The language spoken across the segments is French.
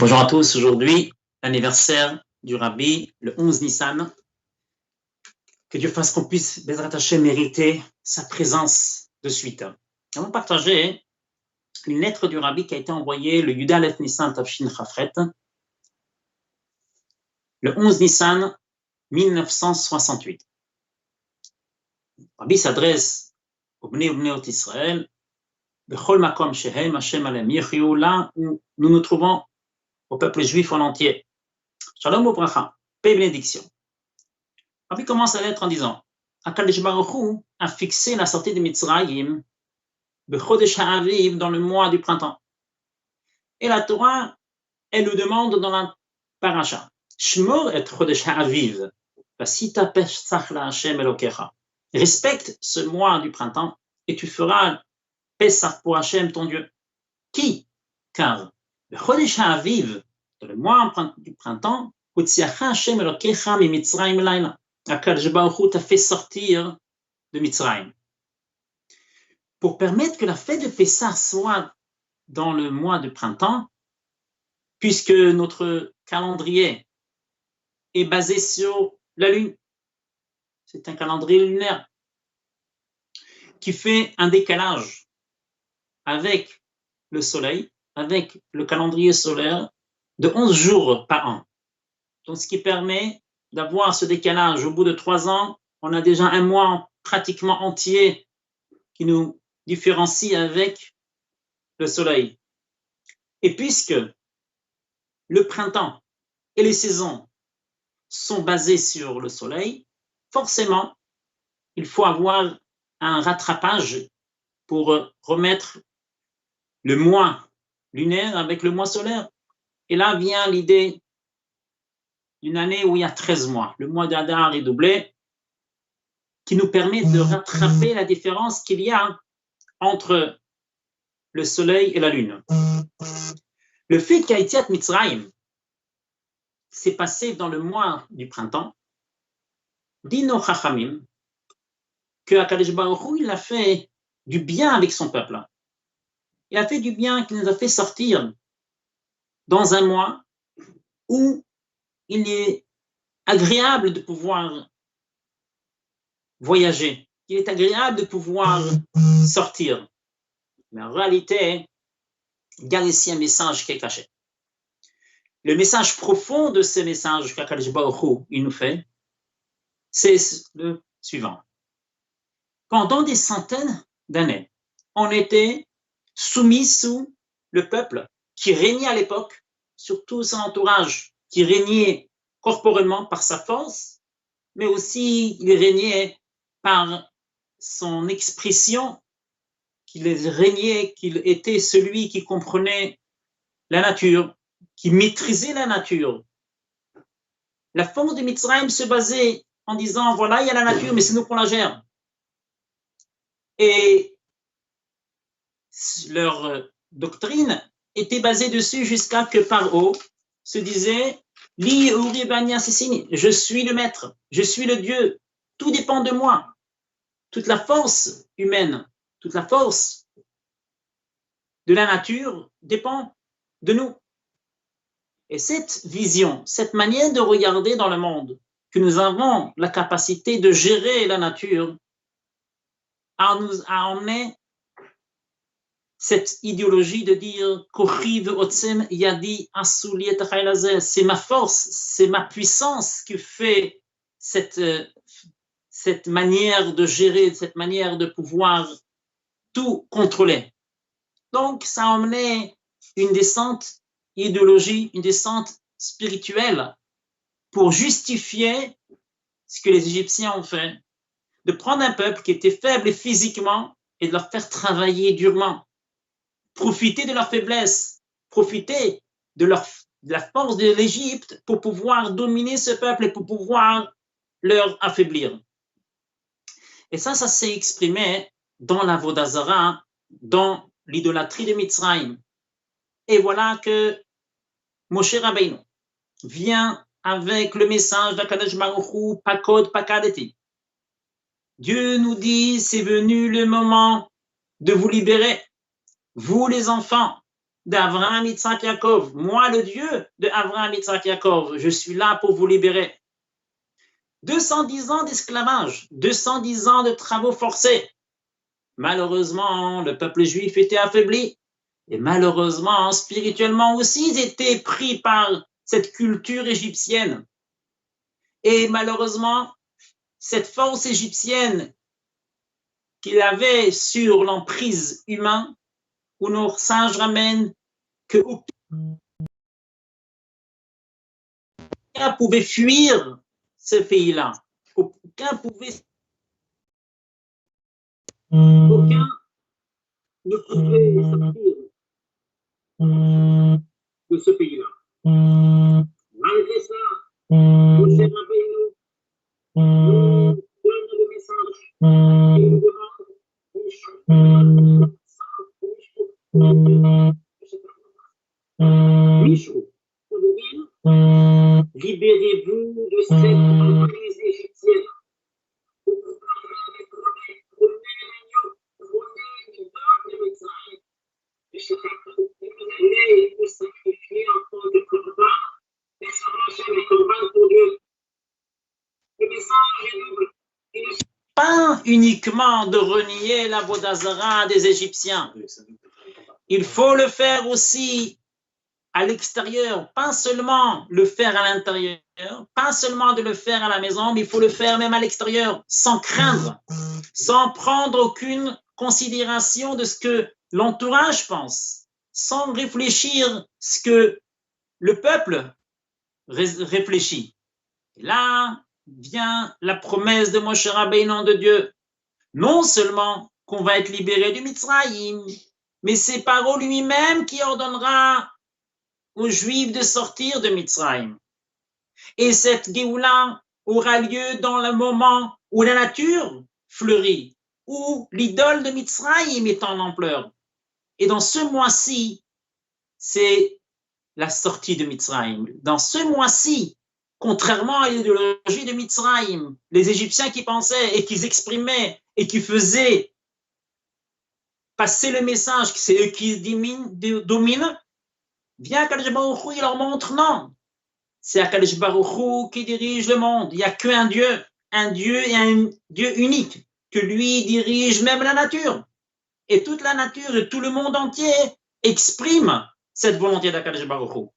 Bonjour à tous, aujourd'hui, l'anniversaire du Rabbi, le 11 Nissan. Que Dieu fasse qu'on puisse, Bezrat Hashem, mériter sa présence de suite. On va partager une lettre du Rabbi qui a été envoyée le Yuda Aleph Nissan Tafshin Chafret, le 11 Nissan 1968. Le Rabbi s'adresse au Bnei Ubneot Israël, Bechol Makom Shehem Hashem Alem Yechiou, là où nous nous trouvons au peuple juif en entier. Shalom Ubracha, paix et bénédiction. Rabbi commence la lettre en disant Akadosh Baruch Hu a fixé la sortie de Mitzrayim B'chodesh Ha'aviv dans le mois du printemps. Et la Torah, elle nous demande dans la paracha Shmor et Chodesh Ha'aviv Vasita Pesach LaHashem Elokecha. Respecte ce mois du printemps et tu feras Pesach pour Hashem ton Dieu. Qui? Car le Chodesh Ha'aviv, dans le mois du printemps, Hutziacha Hashem Elokecha mi Mitzrayim Laila. Akadosh Baruch Hu t'a fait sortir de Mitzrayim. Pour permettre que la fête de Pessah soit dans le mois de printemps, puisque notre calendrier est basé sur la lune, c'est un calendrier lunaire qui fait un décalage avec le soleil, avec le calendrier solaire de 11 jours par an. Donc, ce qui permet d'avoir ce décalage. Au bout de 3 ans, on a déjà un mois pratiquement entier qui nous différencie avec le soleil. Et puisque le printemps et les saisons sont basées sur le soleil, forcément, il faut avoir un rattrapage pour remettre le mois lunaire avec le mois solaire. Et là vient l'idée d'une année où il y a 13 mois. Le mois d'Adar est doublé, qui nous permet de rattraper la différence qu'il y a entre le soleil et la lune. Le fait qu'Aïtiat Mitzrayim s'est passé dans le mois du printemps, dit nos Chachamim que Akadosh Baruch Hu, il a fait du bien avec son peuple. Il a fait du bien, qu'il nous a fait sortir dans un mois où il est agréable de pouvoir voyager. Il est agréable de pouvoir sortir. Mais en réalité, il y a ici un message qui est caché. Le message profond de ce message qu'Akadosh Baruch Hu, il nous fait, c'est le suivant. Pendant des centaines d'années, on était soumis sous le peuple qui régnait à l'époque, sur tout son entourage, qui régnait corporellement par sa force, mais aussi il régnait par son expression, qu'il régnait, qu'il était celui qui comprenait la nature, qui maîtrisait la nature. La force de Mitzrayim se basait en disant, voilà, il y a la nature, mais c'est nous qu'on la gère. Et leur doctrine était basée dessus jusqu'à que Paro se disait, je suis le maître, je suis le Dieu, tout dépend de moi. Toute la force humaine, toute la force de la nature dépend de nous. Et cette vision, cette manière de regarder dans le monde, que nous avons la capacité de gérer la nature, a emmené cette idéologie de dire c'est ma force, c'est ma puissance qui fait cette manière de gérer, cette manière de pouvoir tout contrôler. Donc, ça a emmené une descente idéologie, une descente spirituelle pour justifier ce que les Égyptiens ont fait, de prendre un peuple qui était faible physiquement et de leur faire travailler durement. Profiter de leur faiblesse, profiter de la force de l'Égypte pour pouvoir dominer ce peuple et pour pouvoir leur affaiblir. Et ça s'est exprimé dans la Vodazara, dans l'idolâtrie de Mitzrayim. Et voilà que Moshe Rabbeinu vient avec le message d'Akadosh Baruch Hu, Pakod Pakadeti. Dieu nous dit, c'est venu le moment de vous libérer. Vous les enfants, d'Avraham, Yitzhak, Yaakov. Moi, le Dieu de Avraham, Yitzhak, Yaakov, je suis là pour vous libérer. 210 ans d'esclavage, 210 ans de travaux forcés. Malheureusement, le peuple juif était affaibli. Et malheureusement, spirituellement aussi, ils étaient pris par cette culture égyptienne. Et malheureusement, cette force égyptienne qu'il avait sur l'emprise humaine, où nos sages ramènent qu'aucun pouvait fuir ce pays-là. Aucun ne pouvait sortir de ce pays-là. Malgré ça, Moshe Rabbeinu nous donne le message et nous demande Michou, libérez-vous de cette emprise égyptienne. Pas uniquement de renier la Vodazara des Égyptiens. Il faut le faire aussi à l'extérieur, pas seulement le faire à l'intérieur, pas seulement de le faire à la maison, mais il faut le faire même à l'extérieur, sans craindre, sans prendre aucune considération de ce que l'entourage pense, sans réfléchir ce que le peuple réfléchit. Et là vient la promesse de Moshe Rabbeinu de Dieu. Non seulement qu'on va être libéré du Mitzrayim, mais c'est Paro lui-même qui ordonnera aux Juifs de sortir de Mitzrayim. Et cette Géoula aura lieu dans le moment où la nature fleurit, où l'idole de Mitzrayim est en ampleur. Et dans ce mois-ci, c'est la sortie de Mitzrayim. Dans ce mois-ci, contrairement à l'idéologie de Mitzrayim, les Égyptiens qui pensaient et qui exprimaient et qui faisaient passer le message que c'est eux qui dominent, bien qu'Akadosh Baruch Hu, il leur montre non. C'est Akadosh Baruch Hu qui dirige le monde. Il n'y a qu'un Dieu et un Dieu unique, que lui dirige même la nature. Et toute la nature et tout le monde entier exprime cette volonté d'Akadosh Baruch Hu.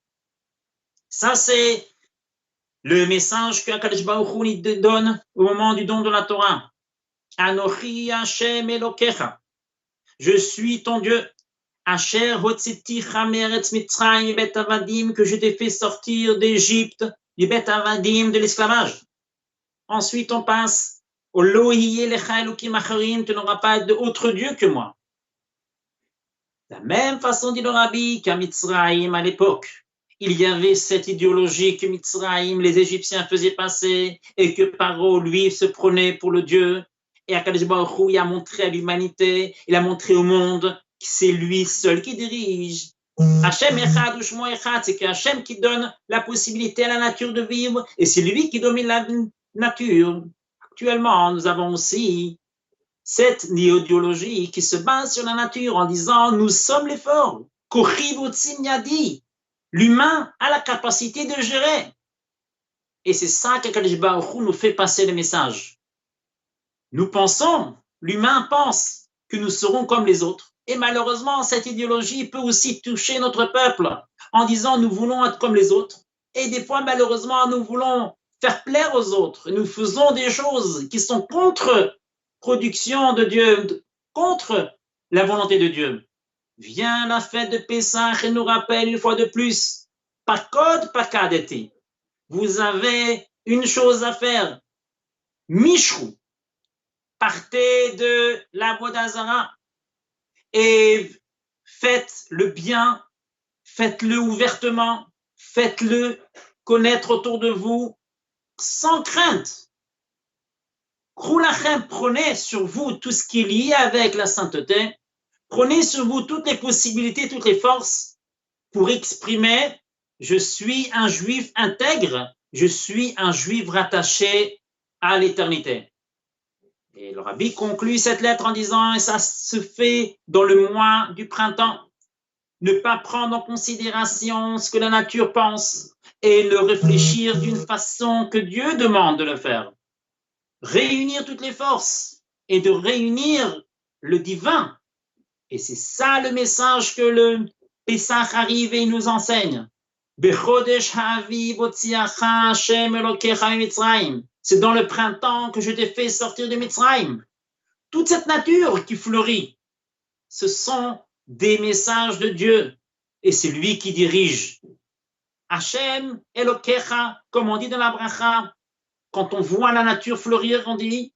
Ça, c'est le message qu'Akadosh Baruch Hu donne au moment du don de la Torah. Anochi Hashem Elokecha. Je suis ton Dieu. Asher hotziticha meretz Mitzrayim bet avadim, que je t'ai fait sortir d'Égypte, du bet avadim, de l'esclavage. Ensuite, on passe au lo hiye lecha elokim acharim, tu n'auras pas d'autre Dieu que moi. De la même façon, dit le Rabbi, qu'à Mitzrayim à l'époque, il y avait cette idéologie que Mitzrayim, les Égyptiens faisaient passer, et que Paro, lui, se prenait pour le Dieu. Et Akadosh Baruch Hu, il a montré à l'humanité, il a montré au monde que c'est lui seul qui dirige. Hachem Echad, Ushmo Echad, c'est qu'Hachem qui donne la possibilité à la nature de vivre, et c'est lui qui domine la nature. Actuellement, nous avons aussi cette idéologie qui se base sur la nature en disant nous sommes les forts. L'humain a la capacité de gérer. Et c'est ça qu'Akadosh Baruch Hu nous fait passer le message. Nous pensons, l'humain pense que nous serons comme les autres. Et malheureusement, cette idéologie peut aussi toucher notre peuple en disant nous voulons être comme les autres. Et des fois, malheureusement, nous voulons faire plaire aux autres. Nous faisons des choses qui sont contre production de Dieu, contre la volonté de Dieu. Vient la fête de Pessah et nous rappelle une fois de plus, Pakod Pakadeti. Vous avez une chose à faire, Mishrou. Partez de la Vodazara et faites le bien, faites-le ouvertement, faites-le connaître autour de vous sans crainte. Kroulachem, prenez sur vous tout ce qui est lié avec la sainteté, prenez sur vous toutes les possibilités, toutes les forces pour exprimer je suis un juif intègre, je suis un juif rattaché à l'éternité. Et le Rabbi conclut cette lettre en disant, et ça se fait dans le mois du printemps, ne pas prendre en considération ce que la nature pense et le réfléchir d'une façon que Dieu demande de le faire. Réunir toutes les forces et de réunir le divin. Et c'est ça le message que le Pessah arrive et nous enseigne. C'est dans le printemps que je t'ai fait sortir de Mitzrayim. Toute cette nature qui fleurit, ce sont des messages de Dieu. Et c'est lui qui dirige. Hashem Elokecha, comme on dit dans la bracha, quand on voit la nature fleurir, on dit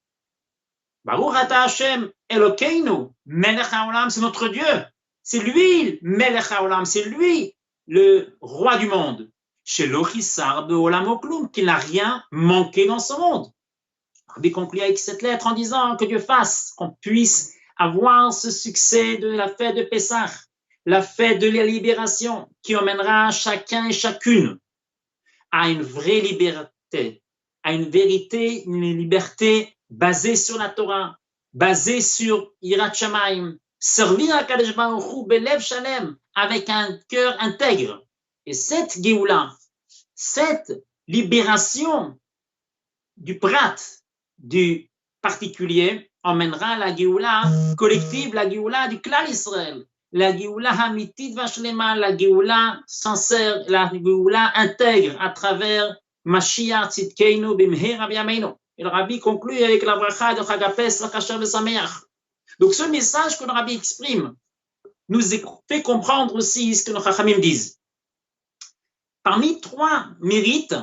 Baruch ata Hashem Elokeinu, Melech haolam, c'est notre Dieu. C'est lui, Melech haolam, c'est lui, le roi du monde. Shelo chisar beolam oklum, qu'il n'a rien manqué dans ce monde. Rabbi conclut avec cette lettre en disant que Dieu fasse qu'on puisse avoir ce succès de la fête de Pessah, la fête de la libération qui emmènera chacun et chacune à une vraie liberté, à une vérité, une liberté basée sur la Torah, basée sur Yirat Shamayim, servir à Kadosh Baruch Hu belev shalem, avec un cœur intègre. Et cette Géoula, cette libération du prat, du particulier, emmènera la Géoula collective, la Géoula du Klal Israël, la Géoula hamitit vashlema, la Géoula sincère, la Géoula intègre à travers Mashiach Tzidkeinu bimheira biyameinu. Et le Rabbi conclut avec la bracha de Chag HaPesach Kasher v'Sameach. Donc ce message que le Rabbi exprime nous fait comprendre aussi ce que nos Chachamim disent. Parmi trois mérites,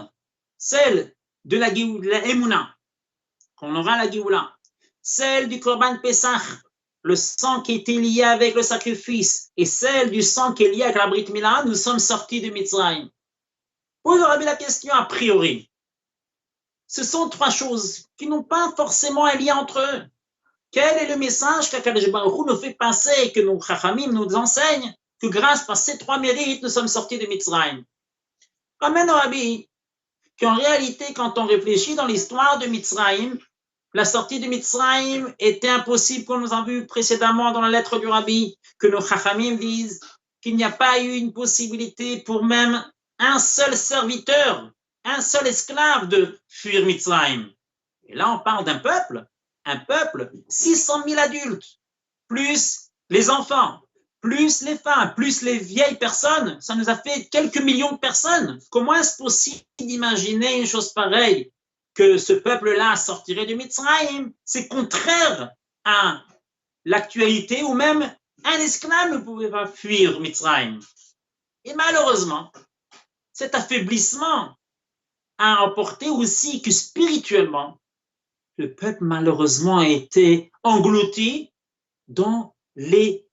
celle de la Emouna, qu'on aura la Géoula, celle du Korban Pesach, le sang qui était lié avec le sacrifice, et celle du sang qui est lié avec la Brit Mila, nous sommes sortis de Mitzrayim. Pose au Rabbi la question a priori. Ce sont trois choses qui n'ont pas forcément un lien entre eux. Quel est le message qu'Akadosh Baruch Hu nous fait passer, que nos Chachamim nous enseignent, que grâce à ces trois mérites, nous sommes sortis de Mitzrayim? Ramène au Rabbi qu'en réalité, quand on réfléchit dans l'histoire de Mitzrayim, la sortie de Mitzrayim était impossible, comme nous avons vu précédemment dans la lettre du Rabbi, que nos Chachamim disent qu'il n'y a pas eu une possibilité pour même un seul serviteur, un seul esclave de fuir Mitzrayim. Et là, on parle d'un peuple, 600 000 adultes, plus les enfants, plus les femmes, plus les vieilles personnes, ça nous a fait quelques millions de personnes. Comment est-ce possible d'imaginer une chose pareille, que ce peuple-là sortirait de Mitzrayim? C'est contraire à l'actualité, ou même un esclave ne pouvait pas fuir Mitzrayim. Et malheureusement, cet affaiblissement a emporté aussi que spirituellement, le peuple malheureusement a été englouti dans les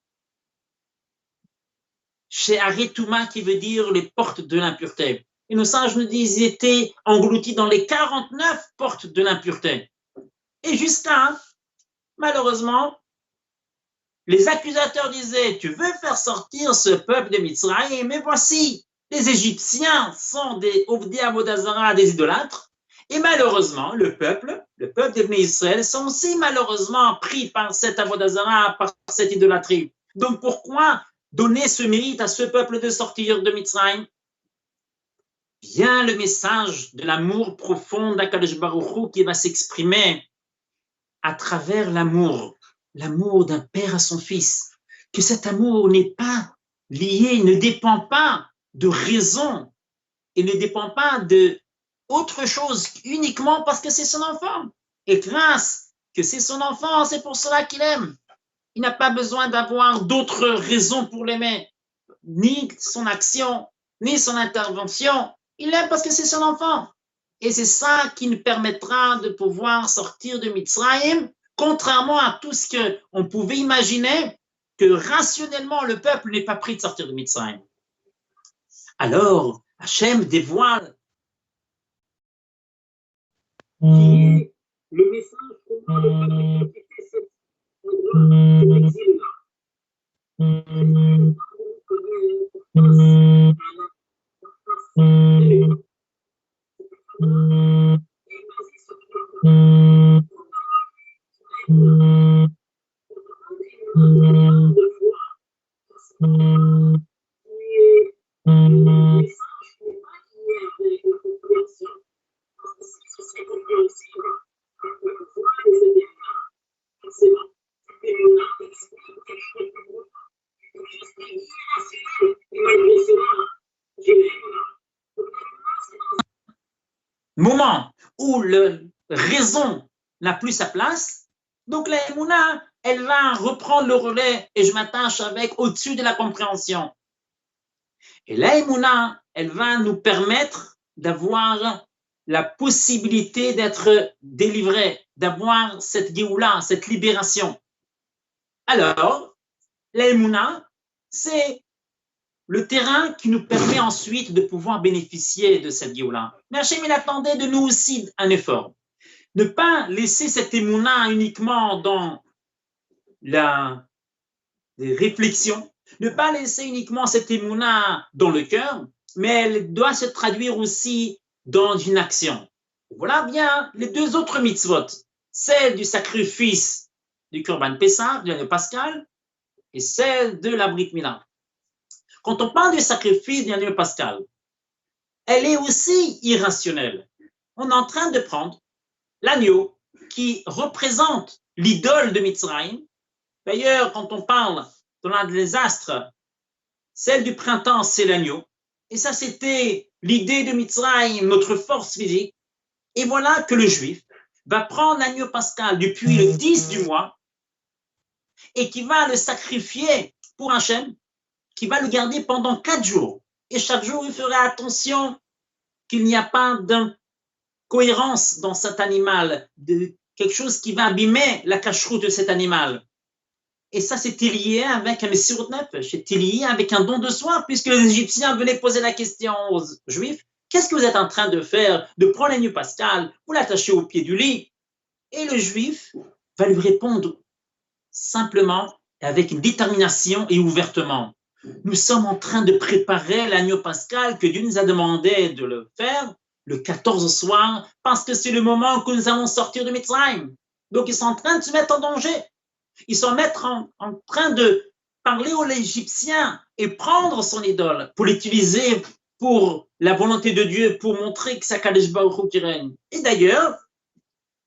She'arei Touma, qui veut dire les portes de l'impureté. Et nos sages nous disent qu'ils étaient engloutis dans les 49 portes de l'impureté. Et jusqu'à, malheureusement, les accusateurs disaient, tu veux faire sortir ce peuple de Mitzrayim, mais voici, les Égyptiens sont des Ovdei Avodah Zara, des idolâtres, et malheureusement, le peuple des Bnei Israël sont aussi malheureusement pris par cette Avodah Zara, par cette idolâtrie. Donc pourquoi donner ce mérite à ce peuple de sortir de Mitzrayim? Vient le message de l'amour profond d'Akadosh Baruch Hu qui va s'exprimer à travers l'amour d'un père à son fils, que cet amour n'est pas lié, ne dépend pas de raison et ne dépend pas de autre chose uniquement parce que c'est son enfant. Et grâce que c'est son enfant, c'est pour cela qu'il aime. Il n'a pas besoin d'avoir d'autres raisons pour l'aimer, ni son action, ni son intervention. Il l'aime parce que c'est son enfant. Et c'est ça qui nous permettra de pouvoir sortir de Mitzrayim, contrairement à tout ce qu'on pouvait imaginer, que rationnellement le peuple n'est pas pris de sortir de Mitzrayim. Alors, Hachem dévoile le message comment le peuple quitter cet exil. moment où la raison n'a plus sa place, donc la Emouna, elle va reprendre le relais et je m'attache avec au-dessus de la compréhension. Et la Emouna, elle va nous permettre d'avoir la possibilité d'être délivré, d'avoir cette Géoula, cette libération. Alors, la Emouna, c'est le terrain qui nous permet ensuite de pouvoir bénéficier de cette Géoula. Mais Hachem, il attendait de nous aussi un effort. Ne pas laisser cette Emouna uniquement dans la réflexion, ne pas laisser uniquement cette Emouna dans le cœur, mais elle doit se traduire aussi dans une action. Voilà bien les deux autres mitzvot, celle du sacrifice du Korban Pessah, de l'année pascal, et celle de la Brit Mila. Quand on parle du sacrifice de l'année pascal, elle est aussi irrationnelle. On est en train de prendre l'agneau qui représente l'idole de Mitzrayim. D'ailleurs, quand on parle dans les astres, celle du printemps, c'est l'agneau. Et ça, c'était l'idée de Mitzrayim, notre force physique. Et voilà que le juif va prendre l'agneau pascal depuis le 10 du mois et qui va le sacrifier pour Hachem, qui va le garder pendant 4 jours. Et chaque jour, il fera attention qu'il n'y a pas d'incohérence dans cet animal, de quelque chose qui va abîmer la cacheroute de cet animal. Et ça, c'était lié avec un Messirut Nefesh, c'était lié avec un don de soi, puisque les Égyptiens venaient poser la question aux Juifs, qu'est-ce que vous êtes en train de faire? De prendre l'agneau pascal, vous l'attachez au pied du lit. Et le Juif va lui répondre simplement, avec une détermination et ouvertement. Nous sommes en train de préparer l'agneau pascal que Dieu nous a demandé de le faire le 14 au soir, parce que c'est le moment que nous allons sortir de Mitzrayim. Donc, ils sont en train de se mettre en danger. Ils sont en train de parler aux Égyptiens et prendre son idole pour l'utiliser pour la volonté de Dieu, pour montrer que c'est Kadosh Baruch Hu qui règne. Et d'ailleurs,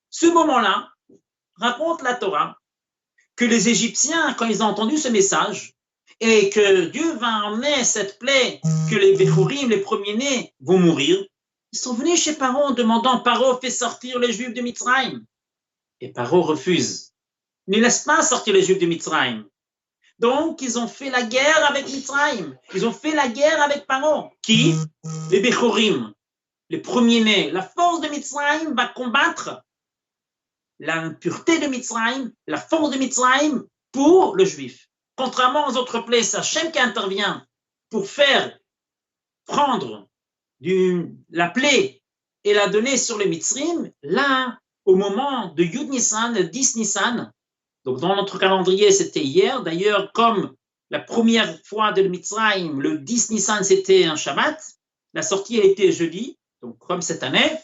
ce moment-là raconte la Torah que les Égyptiens, quand ils ont entendu ce message, et que Dieu va emmener cette plaie, que les Bechorim, les premiers-nés, vont mourir, ils sont venus chez Paro en demandant, Paro, fais sortir les Juifs de Mitzrayim. Et Paro refuse. Ne laisse pas sortir les Juifs de Mitzrayim. Donc, ils ont fait la guerre avec Mitzrayim. Ils ont fait la guerre avec Paro. Qui? Les Bechorim, les premiers-nés. La force de Mitzrayim va combattre l'impureté de Mitzrayim, la force de Mitzrayim pour le Juif. Contrairement aux autres plaies, c'est Hachem qui intervient pour faire prendre la plaie et la donner sur les Mitzrim. Là, au moment de Yud Nissan, le 10 Nissan, donc dans notre calendrier, c'était hier. D'ailleurs, comme la première fois de Mitzrayim, le 10 Nissan, c'était un Shabbat. La sortie a été jeudi, donc comme cette année.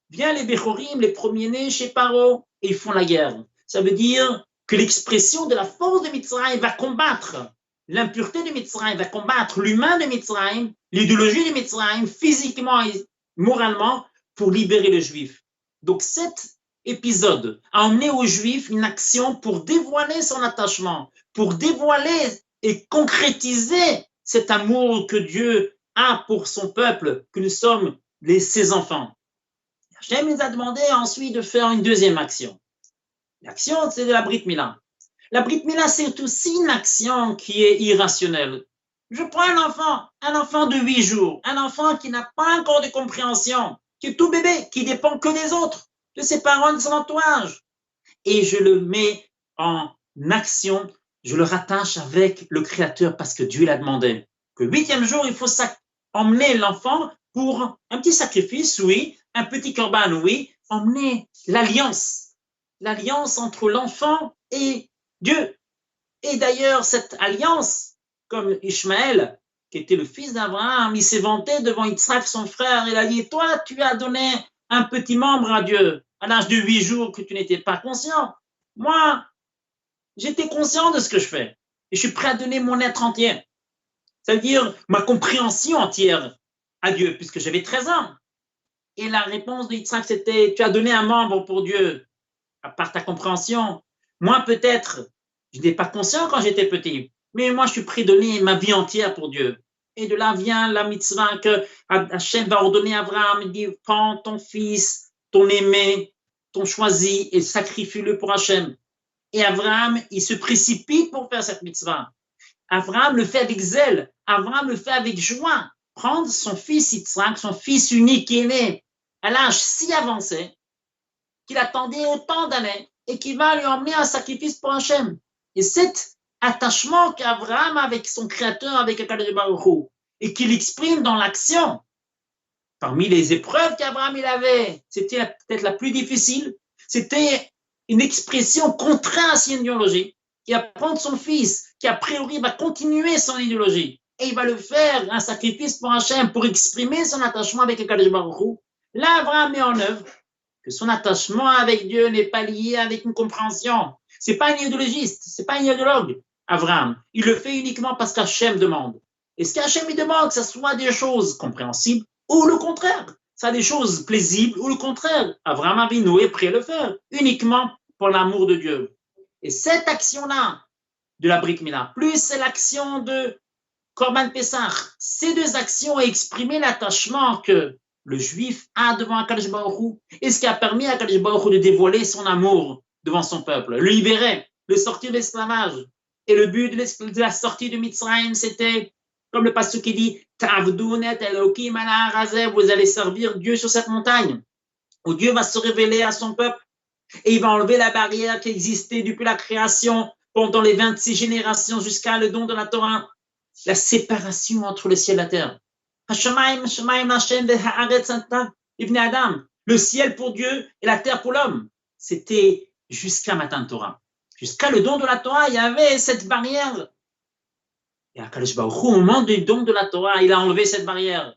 Viennent les Bechorim, les premiers-nés chez Paro, et ils font la guerre. Ça veut dire que l'expression de la force de Mitzrayim va combattre l'impureté de Mitzrayim, va combattre l'humain de Mitzrayim, l'idéologie de Mitzrayim, physiquement et moralement, pour libérer le Juif. Donc cet épisode a emmené aux Juifs une action pour dévoiler son attachement, pour dévoiler et concrétiser cet amour que Dieu a pour son peuple, que nous sommes ses enfants. Hachem nous a demandé ensuite de faire une deuxième action. L'action, c'est de la Brit Mila. La Brit Mila, c'est aussi une action qui est irrationnelle. Je prends un enfant de 8 jours, un enfant qui n'a pas encore de compréhension, qui est tout bébé, qui dépend que des autres, de ses parents, de son entourage. Et je le mets en action, je le rattache avec le Créateur parce que Dieu l'a demandé. Que le 8e jour, il faut emmener l'enfant pour un petit sacrifice, oui, un petit korban, oui, emmener l'alliance entre l'enfant et Dieu. Et d'ailleurs, cette alliance, comme Ishmaël, qui était le fils d'Abraham, il s'est vanté devant Yitzhak, son frère, il a dit, toi, tu as donné un petit membre à Dieu, à l'âge de 8 jours que tu n'étais pas conscient. Moi, j'étais conscient de ce que je fais, et je suis prêt à donner mon être entier. C'est-à-dire ma compréhension entière à Dieu, puisque j'avais 13 ans. Et la réponse de Yitzhak, c'était, tu as donné un membre pour Dieu, à part ta compréhension. Moi, peut-être, je n'étais pas conscient quand j'étais petit, mais moi, je suis prêt à donner ma vie entière pour Dieu. Et de là vient la mitzvah que Hachem va ordonner à Abraham, il dit, prends ton fils, ton aimé, ton choisi, et sacrifie-le pour Hachem. Et Abraham, il se précipite pour faire cette mitzvah. Abraham le fait avec zèle, Abraham le fait avec joie. Prendre son fils Yitzhak, son fils unique et aîné, à l'âge si avancé, qu'il attendait autant d'années, et qu'il va lui emmener un sacrifice pour Hachem. Et cet attachement qu'Abraham a avec son créateur, avec Akadosh Baruch Hu, et qu'il exprime dans l'action, parmi les épreuves qu'Abraham il avait, c'était peut-être la plus difficile, c'était une expression contraire à son idéologie, qui va prendre son fils, qui a priori va continuer son idéologie, et il va le faire un sacrifice pour Hachem, pour exprimer son attachement avec Akadosh Baruch Hu. Là, Abraham met en œuvre que son attachement avec Dieu n'est pas lié avec une compréhension. C'est pas un idéologiste, c'est pas un idéologue, Abraham. Il le fait uniquement parce qu'Hachem demande. Et ce qu'Hachem lui demande, que ce soit des choses compréhensibles ou le contraire. Ça des choses plaisibles ou le contraire. Abraham Avinu est prêt à le faire, uniquement pour l'amour de Dieu. Et cette action-là, de la Brit Mila, plus l'action de Korban Pessah, ces deux actions ont exprimé l'attachement que le juif a devant Akadosh Baruch Hu, et ce qui a permis à Akadosh Baruch Hu de dévoiler son amour devant son peuple, le libérer, le sortir de l'esclavage. Et le but de la sortie de Mitzrayim, c'était, comme le pasuk qui dit, Ta'avdunet Elokim ala Harazeh, vous allez servir Dieu sur cette montagne, où Dieu va se révéler à son peuple, et il va enlever la barrière qui existait depuis la création, pendant les 26 générations jusqu'à le don de la Torah, la séparation entre le ciel et la terre. Le ciel pour Dieu et la terre pour l'homme. C'était jusqu'à Matan Torah. Jusqu'à le don de la Torah, il y avait cette barrière. Et Akadosh Baruch Hu, au moment du don de la Torah, il a enlevé cette barrière.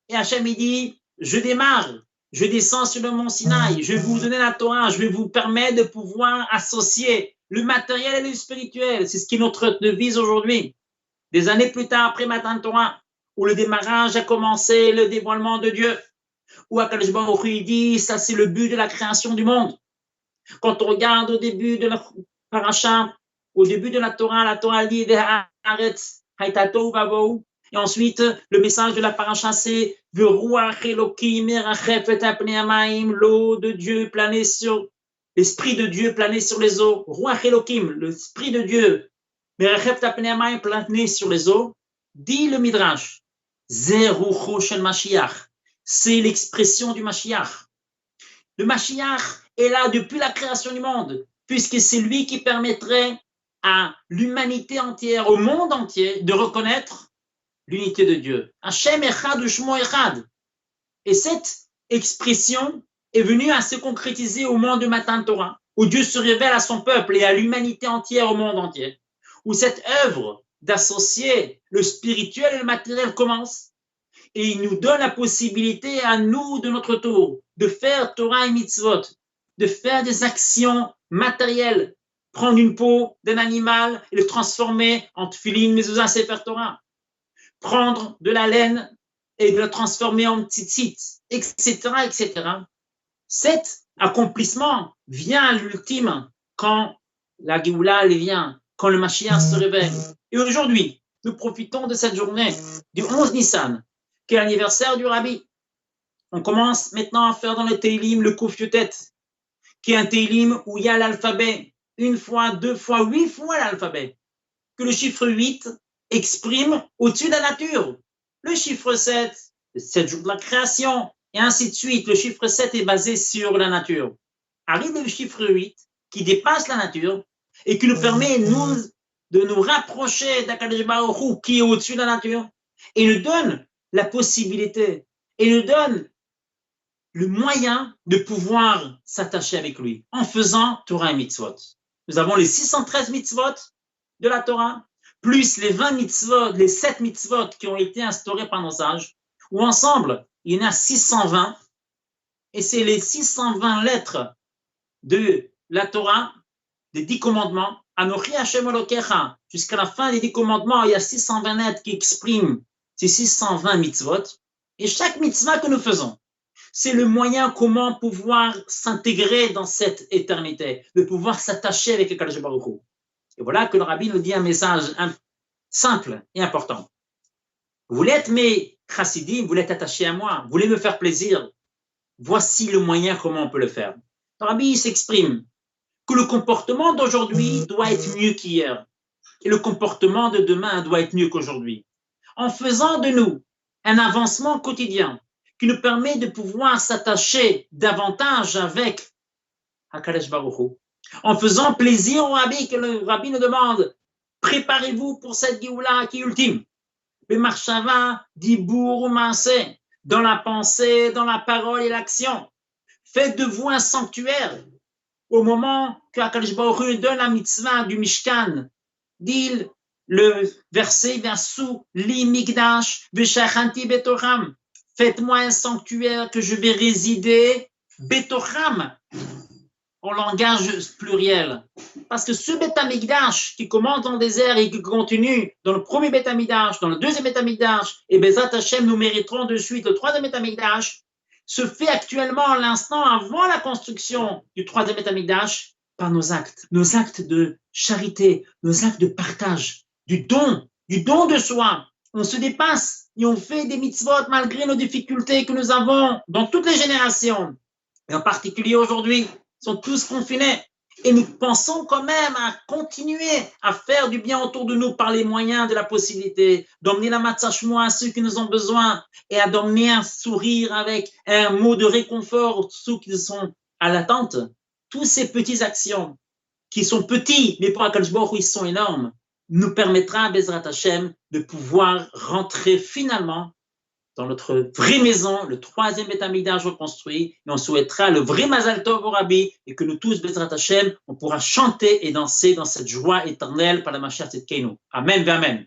Et Hachem, il dit, je démarre, je descends sur le mont Sinaï, je vais vous donner la Torah, je vais vous permettre de pouvoir associer le matériel et le spirituel. C'est ce qui est notre devise aujourd'hui. Des années plus tard, après Matan Torah, où le démarrage a commencé, le dévoilement de Dieu, où Akadosh Baruch Hu dit, ça c'est le but de la création du monde. Quand on regarde au début de la paracha, au début de la Torah dit, et ensuite, le message de la paracha, c'est l'eau de Dieu planait sur, l'esprit de Dieu planait sur les eaux. Ruach Elokim, l'esprit de Dieu, plané sur les eaux, dit le Midrash, Zerucho shel Mashiach, c'est l'expression du Mashiach. Le Mashiach est là depuis la création du monde, puisque c'est lui qui permettrait à l'humanité entière, au monde entier, de reconnaître l'unité de Dieu. Hashem Echad Ushmo Echad. Et cette expression est venue à se concrétiser au moment de Matan Torah, où Dieu se révèle à son peuple et à l'humanité entière, au monde entier, où cette œuvre d'associer le spirituel et le matériel commence, et il nous donne la possibilité à nous, de notre tour, de faire Torah et Mitzvot, de faire des actions matérielles, prendre une peau d'un animal et le transformer en tefillin, mezuzah, sefer Torah, prendre de la laine et de la transformer en tzitzit, etc., etc. Cet accomplissement vient à l'ultime quand la Géoula vient, quand le Mashiach se révèle. Et aujourd'hui, nous profitons de cette journée du 11 Nissan, qui est l'anniversaire du Rabbi. On commence maintenant à faire dans le Teilim le Kuf Yutet, qui est un Teilim où il y a l'alphabet, une fois, deux fois, 8 fois l'alphabet, que le chiffre 8 exprime au-dessus de la nature. Le chiffre 7, le 7 jours de la création, et ainsi de suite. Le chiffre 7 est basé sur la nature. Arrive le chiffre 8 qui dépasse la nature et qui nous permet de nous rapprocher d'Akadosh Baruch Hu qui est au-dessus de la nature et nous donne la possibilité et nous donne le moyen de pouvoir s'attacher avec lui en faisant Torah et Mitzvot. Nous avons les 613 Mitzvot de la Torah, plus les 20 Mitzvot, les 7 Mitzvot qui ont été instaurés par nos sages, où ensemble, il y en a 620, et c'est les 620 lettres de la Torah, des 10 commandements, Anochi Hashem Elokecha, jusqu'à la fin des 10 commandements, il y a 620 lettres qui expriment ces 620 mitzvot, et chaque mitzvah que nous faisons, c'est le moyen comment pouvoir s'intégrer dans cette éternité, de pouvoir s'attacher avec le Kadosh Baruch Hu. Et voilà que le Rabbi nous dit un message simple et important. Vous voulez être mes chassidim, vous voulez être attachés à moi, vous voulez me faire plaisir. Voici le moyen comment on peut le faire. Le Rabbi s'exprime que le comportement d'aujourd'hui doit être mieux qu'hier. Et le comportement de demain doit être mieux qu'aujourd'hui. En faisant de nous un avancement quotidien qui nous permet de pouvoir s'attacher davantage avec HaKadosh Baruch Hu. En faisant plaisir au Rabbi, que le Rabbi nous demande, préparez-vous pour cette Géoula qui est ultime. Le marshava, dibour ou maaseh, dans la pensée, dans la parole et l'action. Faites de vous un sanctuaire. Au moment que HaKadosh Baruch Hu donne la mitzvah du Mishkan, dit le verset versou, li migdash, v'shachanti betocham. Faites-moi un sanctuaire que je vais résider betocham, en langage pluriel. Parce que ce Beth Amikdash qui commence dans le désert et qui continue dans le premier Beth Amikdash, dans le deuxième Beth Amikdash, et Bezrat Hashem, nous mériterons de suite le troisième Beth Amikdash, se fait actuellement à l'instant avant la construction du troisième Beth Amikdash par nos actes de charité, nos actes de partage, du don de soi. On se dépasse et on fait des mitzvot malgré nos difficultés que nous avons dans toutes les générations, et en particulier aujourd'hui. Sont tous confinés. Et nous pensons quand même à continuer à faire du bien autour de nous par les moyens de la possibilité, d'emmener la matzah shmoa à ceux qui nous ont besoin et à d'emmener un sourire avec un mot de réconfort aux ceux qui sont à l'attente. Tous ces petites actions qui sont petits, mais pour HaKadosh Baruch Hu, ils sont énormes, nous permettra, Bezrat Hashem, de pouvoir rentrer finalement dans notre vraie maison, le troisième Beth Amikdash reconstruit, et on souhaitera le vrai Mazal Tov au Rabbi, et que nous tous, Bezrat Hashem, on pourra chanter et danser dans cette joie éternelle par la Mashiach Tzidkeinu. Amen, amen.